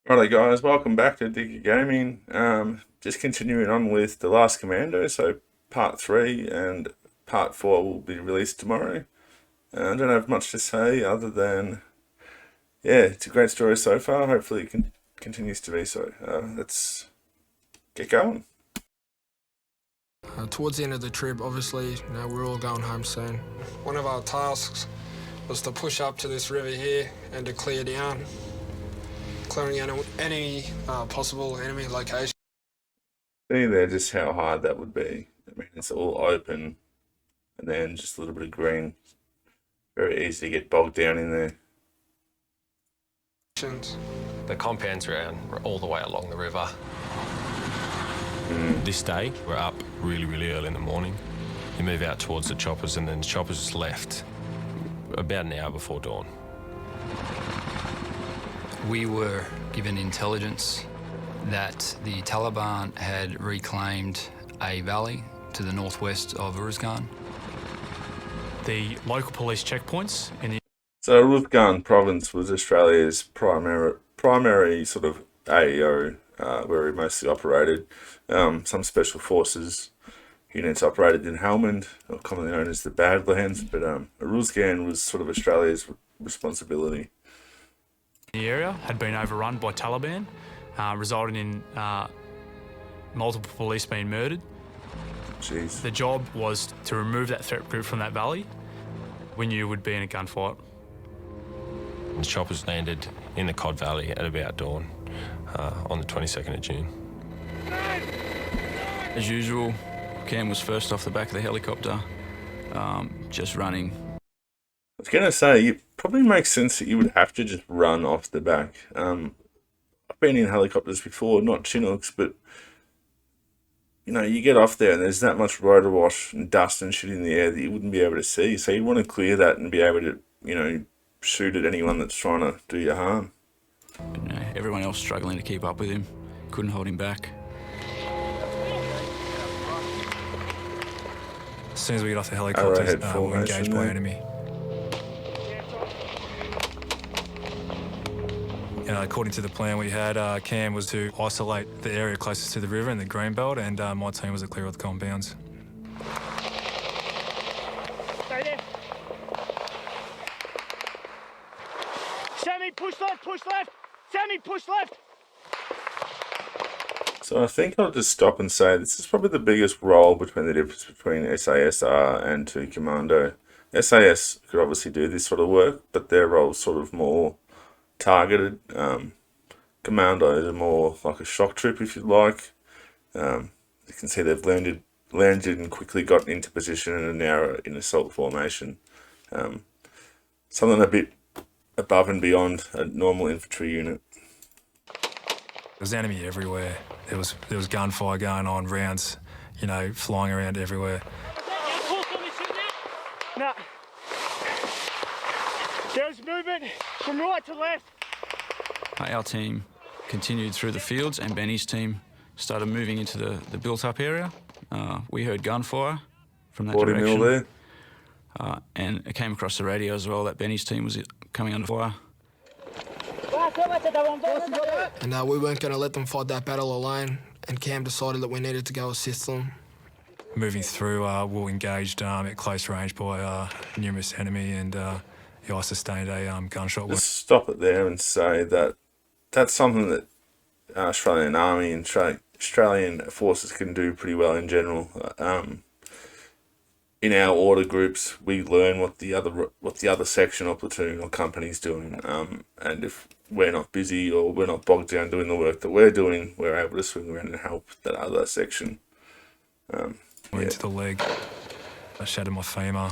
Righto guys, welcome back to Digger Gaming. Just continuing on with The Last Commando, so part 3 and part 4 will be released tomorrow. I don't have much to say other than, yeah, it's a great story so far. Hopefully it continues to be so. Let's get going. Towards the end of the trip, obviously, we're all going home soon. One of our tasks was to push up to this river here and to clear down, clearing any possible enemy location. See there just how hard that would be. I mean, it's all open and then just a little bit of green. Very easy to get bogged down in there. The compounds ran all the way along the river. This day, we're up really early in the morning. You move out towards the choppers, and then the choppers left about an hour before dawn. We were given intelligence that the Taliban had reclaimed a valley to the northwest of Uruzgan. The local police checkpoints in the... So Uruzgan province was Australia's primary sort of AEO, where we mostly operated. Some special forces units operated in Helmand, or commonly known as the Badlands, but Uruzgan was sort of Australia's responsibility. The area had been overrun by Taliban, resulting in multiple police being murdered. Jeez. The job was to remove that threat group from that valley. We knew would be in a gunfight. The choppers landed in the Cod Valley at about dawn on the 22nd of June. As usual, Cam was first off the back of the helicopter, just running. I was going to say, it probably makes sense that you would have to just run off the back. I've been in helicopters before, not Chinooks, but you know, you get off there and there's that much rotor wash and dust and shit in the air that you wouldn't be able to see. So you want to clear that and be able to, you know, shoot at anyone that's trying to do you harm. But, you know, everyone else struggling to keep up with him, couldn't hold him back. As soon as we get off the helicopters, we're engaged by enemy. According to the plan we had, Cam was to isolate the area closest to the river and the greenbelt, and my team was to clear all the compounds. Stay there. Sammy, push left, push left. Sammy, push left. So I think I'll just stop and say this is probably the biggest role between the difference between SASR and 2 Commando. SAS could obviously do this sort of work, but their role's sort of more targeted. Commando is more like a shock trip, if you like. You can see they've landed and quickly got into position and are now in assault formation. Something a bit above and beyond a normal infantry unit. There was enemy everywhere. There was gunfire going on, rounds, you know, flying around everywhere. No. There's movement from right to left. Our team continued through the fields, and Benny's team started moving into the built-up area. We heard gunfire from that 40 direction. mil there. And it came across the radio as well that Benny's team was coming under fire. And we weren't going to let them fight that battle alone, and Cam decided that we needed to go assist them. Moving through, we were engaged at close range by numerous enemy, and I sustained a gunshot wound. Just stop it there and say that that's something that Australian Army and Australian forces can do pretty well in general. In our order groups, we learn what the other section or platoon or company's doing, and if we're not busy or we're not bogged down doing the work that we're doing, we're able to swing around and help that other section. Into the leg, I shattered my femur,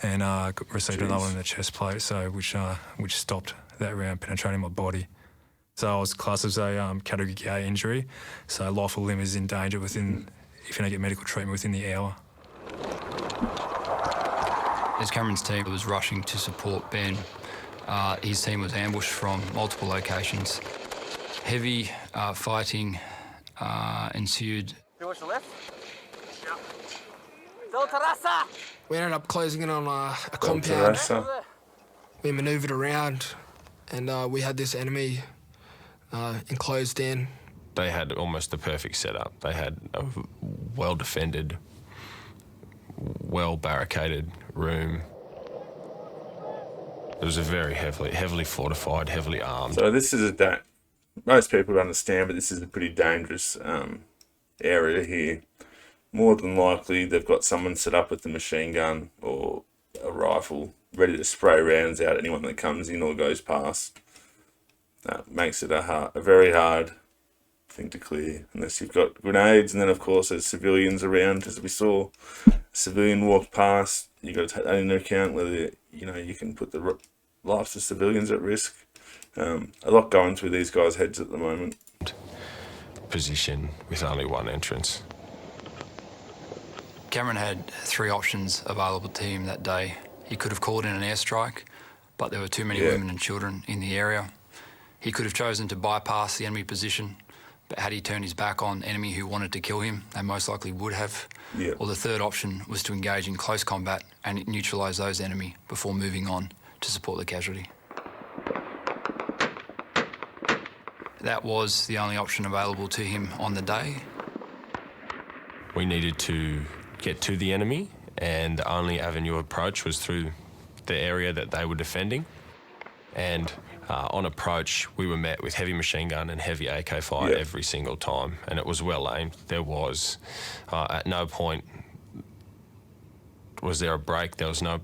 and received another one in the chest plate, so which stopped that round penetrating my body. So I was classed as a category A injury, so life or limb is in danger if you don't get medical treatment within the hour. As Cameron's team was rushing to support Ben, his team was ambushed from multiple locations. Heavy fighting ensued. Towards the left? We ended up closing in on a compound. We manoeuvred around, and we had this enemy enclosed in. They had almost the perfect setup. They had a well-defended, well-barricaded room. It was a very heavily fortified, heavily armed. So this is most people understand, but this is a pretty dangerous area here. More than likely, they've got someone set up with a machine gun or a rifle ready to spray rounds out anyone that comes in or goes past. That makes it a very hard thing to clear, unless you've got grenades. And then, of course, there's civilians around. As we saw, a civilian walked past. You've got to take that into account, whether you can put the lives of civilians at risk. A lot going through these guys' heads at the moment. Position with only one entrance. Cameron had 3 options available to him that day. He could have called in an airstrike, but there were too many women and children in the area. He could have chosen to bypass the enemy position, but had he turned his back on enemy who wanted to kill him, they most likely would have. Or the third option was to engage in close combat and neutralise those enemy before moving on to support the casualty. That was the only option available to him on the day. We needed to get to the enemy, and the only avenue of approach was through the area that they were defending. And on approach, we were met with heavy machine gun and heavy AK fire every single time, and it was well aimed. There was, at no point was there a break. There was no,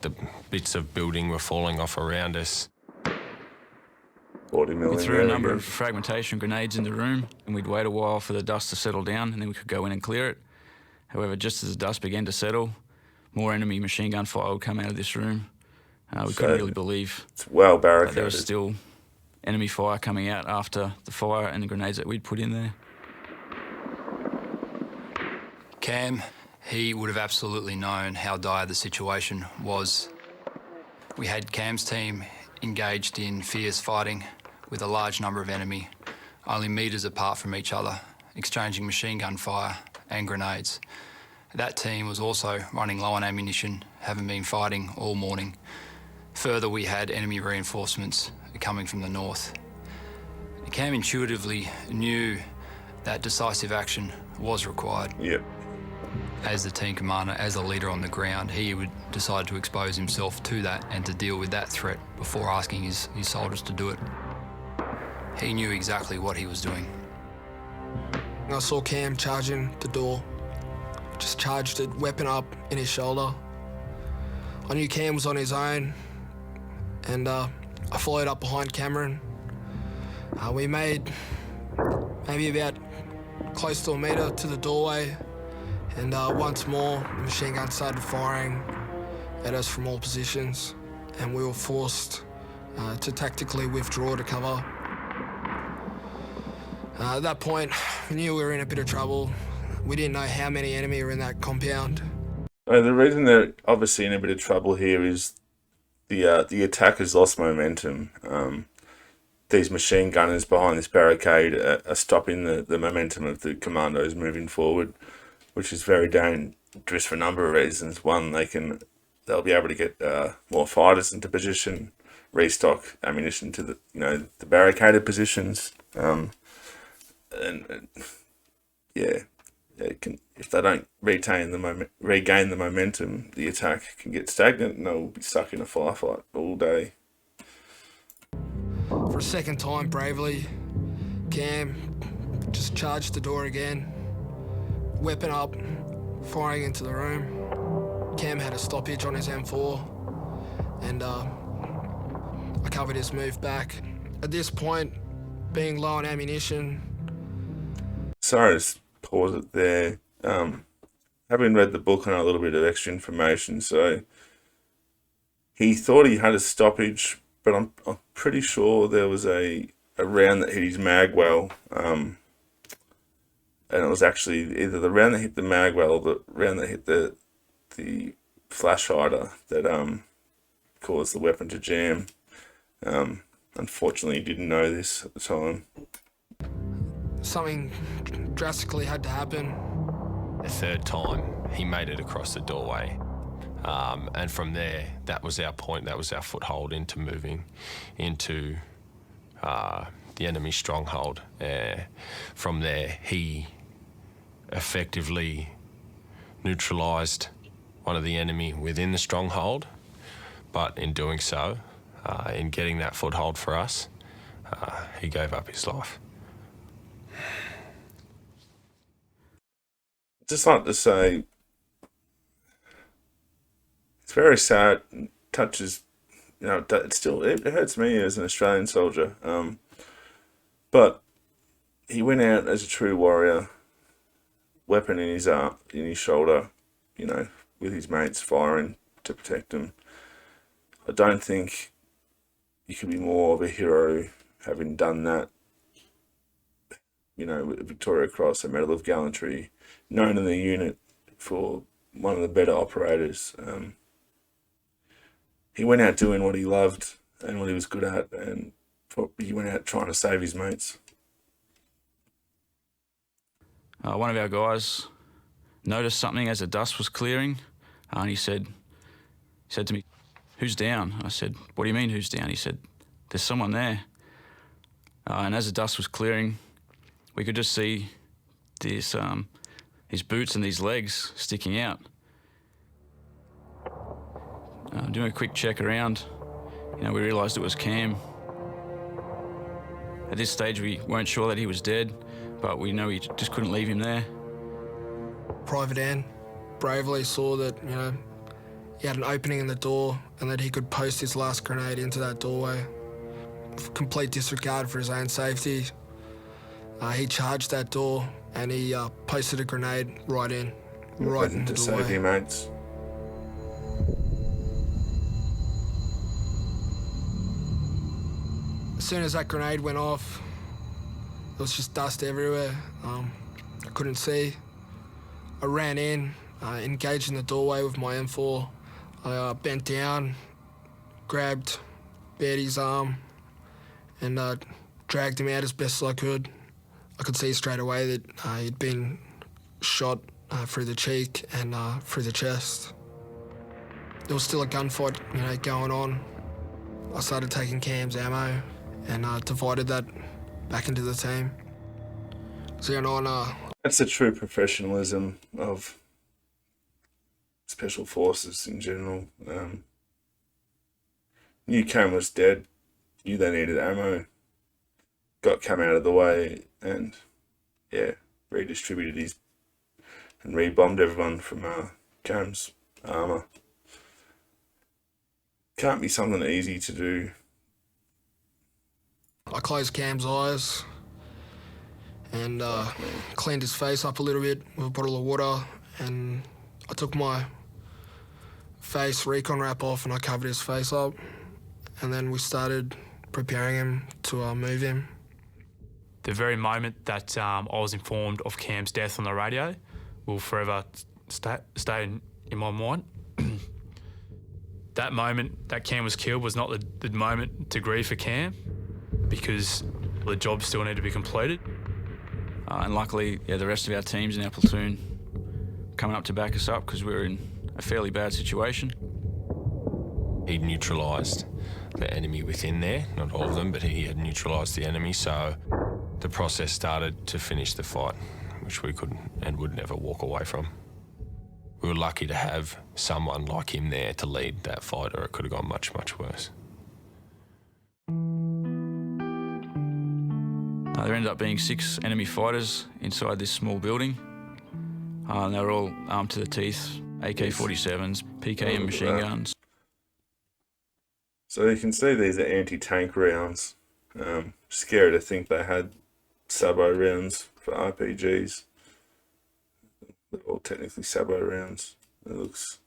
the bits of building were falling off around us. 40 million. We threw a number of fragmentation grenades in the room, and we'd wait a while for the dust to settle down, and then we could go in and clear it. However, just as the dust began to settle, more enemy machine gun fire would come out of this room. We couldn't really believe it's well barricaded. There was still enemy fire coming out after the fire and the grenades that we'd put in there. Cam, he would have absolutely known how dire the situation was. We had Cam's team engaged in fierce fighting with a large number of enemy, only metres apart from each other, exchanging machine gun fire and grenades. That team was also running low on ammunition, having been fighting all morning. Further, we had enemy reinforcements coming from the north. Cam intuitively knew that decisive action was required. As the team commander, as a leader on the ground, he would decide to expose himself to that and to deal with that threat before asking his soldiers to do it. He knew exactly what he was doing. I saw Cam charging the door, just charged it, weapon up in his shoulder. I knew Cam was on his own, and I followed up behind Cameron. We made maybe about close to a metre to the doorway, and once more the machine gun started firing at us from all positions, and we were forced to tactically withdraw to cover. At that point, we knew we were in a bit of trouble. We didn't know how many enemy were in that compound. The reason they're obviously in a bit of trouble here is the attackers lost momentum. These machine gunners behind this barricade are stopping the momentum of the commandos moving forward, which is very dangerous for a number of reasons. One, they'll be able to get more fighters into position, restock ammunition to the barricaded positions. If they don't regain the momentum, the attack can get stagnant and they'll be stuck in a firefight all day. For a second time, bravely, Cam just charged the door again, weapon up, firing into the room. Cam had a stoppage on his M4, and I covered his move back. At this point, being low on ammunition. Sorry to pause it there. Having read the book, I know a little bit of extra information. So he thought he had a stoppage, but I'm pretty sure there was a round that hit his mag well, and it was actually either the round that hit the mag well or the round that hit the flash hider that caused the weapon to jam. Unfortunately, he didn't know this at the time. Something drastically had to happen. The third time, he made it across the doorway. And from there, that was our point, that was our foothold into moving into the enemy stronghold. From there, he effectively neutralised one of the enemy within the stronghold, but in doing so, in getting that foothold for us, he gave up his life. Just like to say, it's very sad. Touches, it hurts me as an Australian soldier. But he went out as a true warrior, weapon in his arm, in his shoulder, with his mates firing to protect him. I don't think you could be more of a hero having done that. With a Victoria Cross, a Medal of Gallantry, known in the unit for one of the better operators. He went out doing what he loved and what he was good at, and he went out trying to save his mates. One of our guys noticed something as the dust was clearing, and he said to me, "Who's down?" I said, "What do you mean, who's down?" He said, "There's someone there." And as the dust was clearing, we could just see his boots and these legs sticking out. Doing a quick check around, we realised it was Cam. At this stage, we weren't sure that he was dead, but we know we just couldn't leave him there. Private Ann bravely saw that, he had an opening in the door and that he could post his last grenade into that doorway. With complete disregard for his own safety, he charged that door and he posted a grenade right in the doorway. To save your mates. As soon as that grenade went off, there was just dust everywhere. I couldn't see. I ran in, engaged in the doorway with my M4. I bent down, grabbed Beardy's arm, and dragged him out as best as I could. I could see straight away that he'd been shot through the cheek and through the chest. There was still a gunfight, going on. I started taking Cam's ammo and divided that back into the team. So that's the true professionalism of special forces in general. Knew Cam was dead, knew they needed ammo, got Cam out of the way, and redistributed and rebombed everyone from Cam's armour. Can't be something easy to do. I closed Cam's eyes and cleaned his face up a little bit with a bottle of water, and I took my face recon wrap off and I covered his face up, and then we started preparing him to move him. The very moment that I was informed of Cam's death on the radio will forever stay in my mind. That moment that Cam was killed was not the moment to grieve for Cam, because the job still needed to be completed. And luckily, the rest of our teams in our platoon coming up to back us up because we were in a fairly bad situation. He neutralised the enemy within there, not all of them, but he had neutralised the enemy, so the process started to finish the fight, which we couldn't and would never walk away from. We were lucky to have someone like him there to lead that fight, or it could have gone much, much worse. There ended up being 6 enemy fighters inside this small building. They were all armed to the teeth, AK-47s, PKM machine guns. So you can see these are anti-tank rounds. Scary to think they had sabo rounds for RPGs. They're all technically sabo rounds. It looks...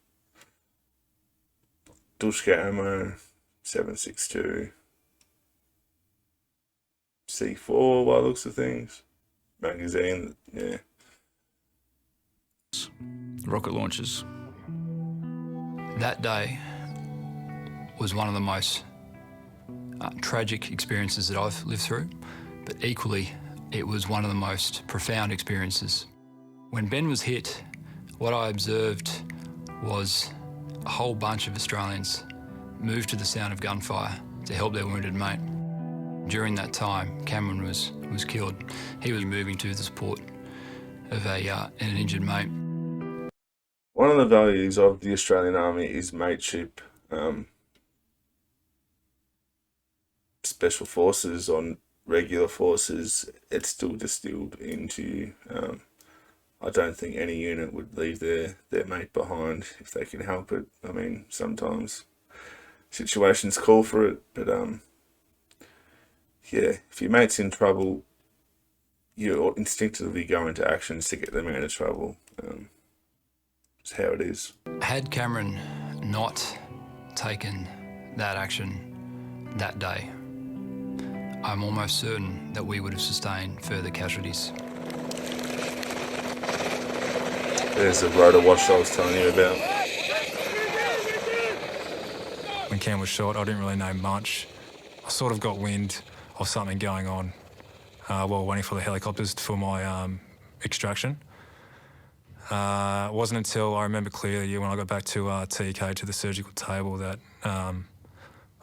Dushka ammo, 7.62. C4 by the looks of things. Magazine, yeah. Rocket launchers. That day was one of the most tragic experiences that I've lived through, but equally, it was one of the most profound experiences. When Ben was hit, what I observed was a whole bunch of Australians move to the sound of gunfire to help their wounded mate. During that time, Cameron was killed. He was moving to the support of an injured mate. One of the values of the Australian Army is mateship. Special forces on regular forces, it's still distilled into. I don't think any unit would leave their mate behind if they can help it. I mean, sometimes situations call for it, but yeah, if your mate's in trouble, you instinctively go into actions to get them out of trouble. It's how it is. Had Cameron not taken that action that day, I'm almost certain that we would have sustained further casualties. There's the rotor wash I was telling you about. When Cam was shot, I didn't really know much. I sort of got wind of something going on while waiting for the helicopters for my extraction. It wasn't until I remember clearly when I got back to TK, to the surgical table, that I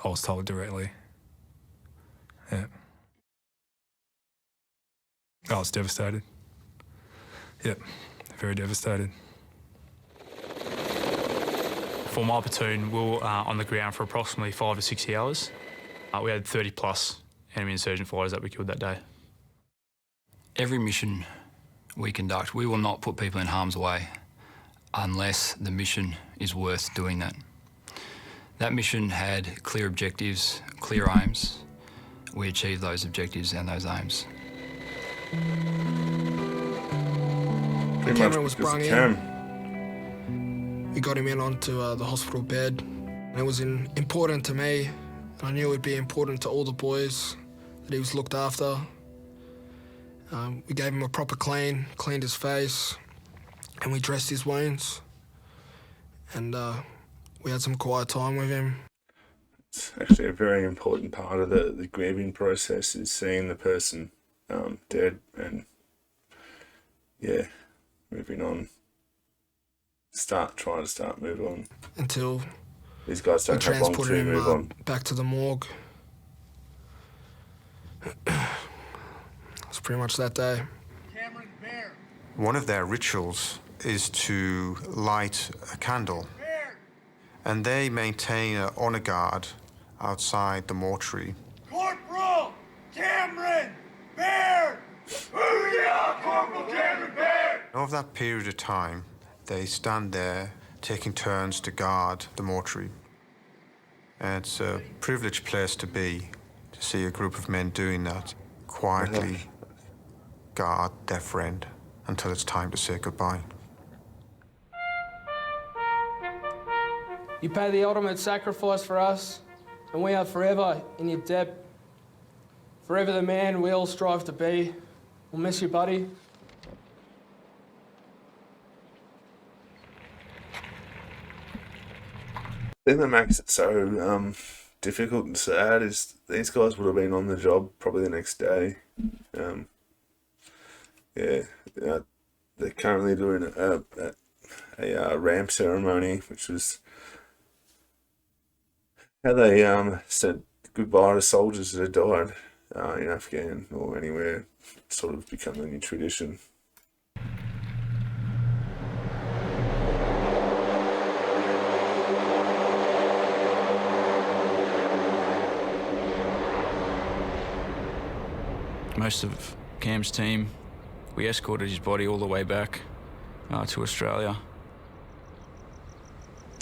was told directly. Yeah. I was devastated. Yep, very devastated. For my platoon, we were on the ground for approximately 5 to 6 hours. We had 30 plus enemy insurgent fighters that we killed that day. Every mission we conduct, we will not put people in harm's way unless the mission is worth doing that. That mission had clear objectives, clear aims. We achieved those objectives and those aims. Pretty Cameron much was because brung of in. Cam. We got him in onto the hospital bed. And it was important to me. I knew it would be important to all the boys that he was looked after. We gave him a proper clean, cleaned his face, and we dressed his wounds. And we had some quiet time with him. It's actually a very important part of the grieving process is seeing the person dead and, yeah, moving on. Trying to start move on. Until These guys we don't have long transported to move him on. back to the morgue. It's pretty much that day. Cameron Baird. One of their rituals is to light a candle, and they maintain an honour guard outside the mortuary. Corporal Cameron Baird! Booyah, Corporal Cameron Baird! Over that period of time, they stand there taking turns to guard the mortuary. And it's a privileged place to be, to see a group of men doing that, quietly guard their friend until it's time to say goodbye. You pay the ultimate sacrifice for us, and we are forever in your debt. Forever the man we all strive to be. We'll miss you, buddy. The thing that makes it so difficult and sad is these guys would have been on the job probably the next day. They're currently doing a ramp ceremony, which was how they said goodbye to soldiers that had died in Afghan or anywhere. It's sort of become a new tradition. Most of Cam's team, we escorted his body all the way back to Australia.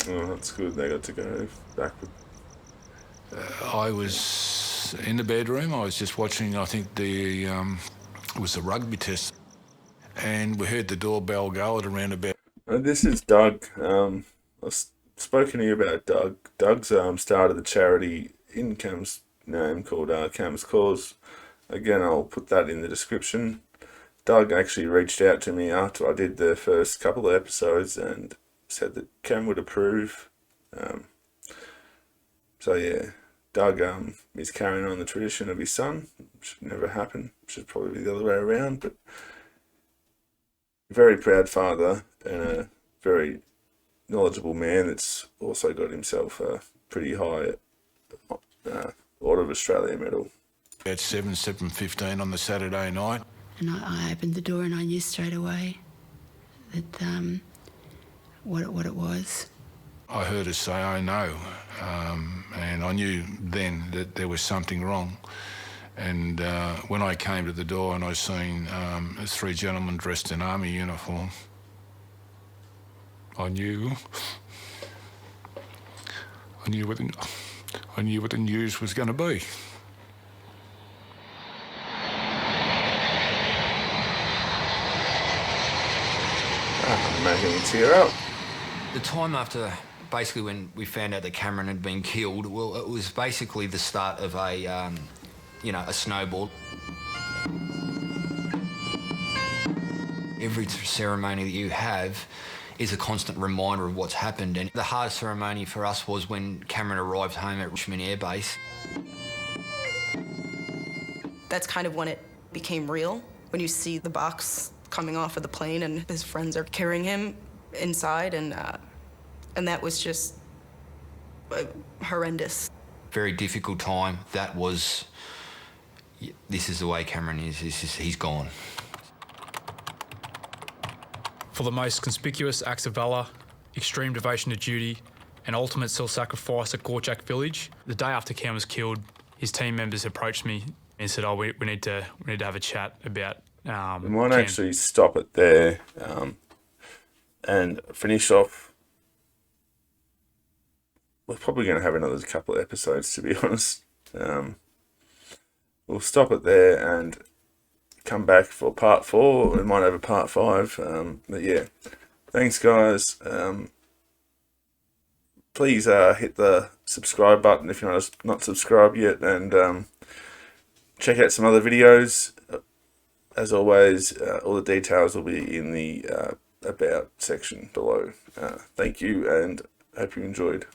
Oh, that's good. They got to go back with. I was in the bedroom. I was just watching, I think, it was the rugby test. And we heard the doorbell go at around about... This is Doug. I've spoken to you about Doug. Doug's started the charity in Cam's name called Cam's Cause. Again, I'll put that in the description. Doug actually reached out to me after I did the first couple of episodes and said that Cam would approve. So yeah, Doug is carrying on the tradition of his son, which never happened, which is probably the other way around, but a very proud father and a very knowledgeable man that's also got himself a pretty high Order of Australia medal. At 7:15 on the Saturday night. And I opened the door and I knew straight away that what it was. I heard her say, "Oh no," and I knew then that there was something wrong. And when I came to the door and I seen 3 gentlemen dressed in army uniform, I knew what the news was going to be. Making me tear up. The time after, basically when we found out that Cameron had been killed, well, it was basically the start of a snowball. Every ceremony that you have is a constant reminder of what's happened, and the hardest ceremony for us was when Cameron arrived home at Richmond Air Base. That's kind of when it became real, when you see the box coming off of the plane and his friends are carrying him inside, and that was just horrendous. Very difficult time. That was, this is the way Cameron is. He's gone. For the most conspicuous acts of valour, extreme devotion to duty, and ultimate self-sacrifice at Gorjak Village, the day after Cam was killed, his team members approached me and said, "Oh, we need to have a chat about." We might actually stop it there and finish off. We're probably going to have another couple of episodes, to be honest. We'll stop it there and come back for part 4. We might have a part 5. But yeah, thanks guys. Please hit the subscribe button if you're not subscribed yet, and check out some other videos. As always, all the details will be in the about section below. Thank you, and hope you enjoyed.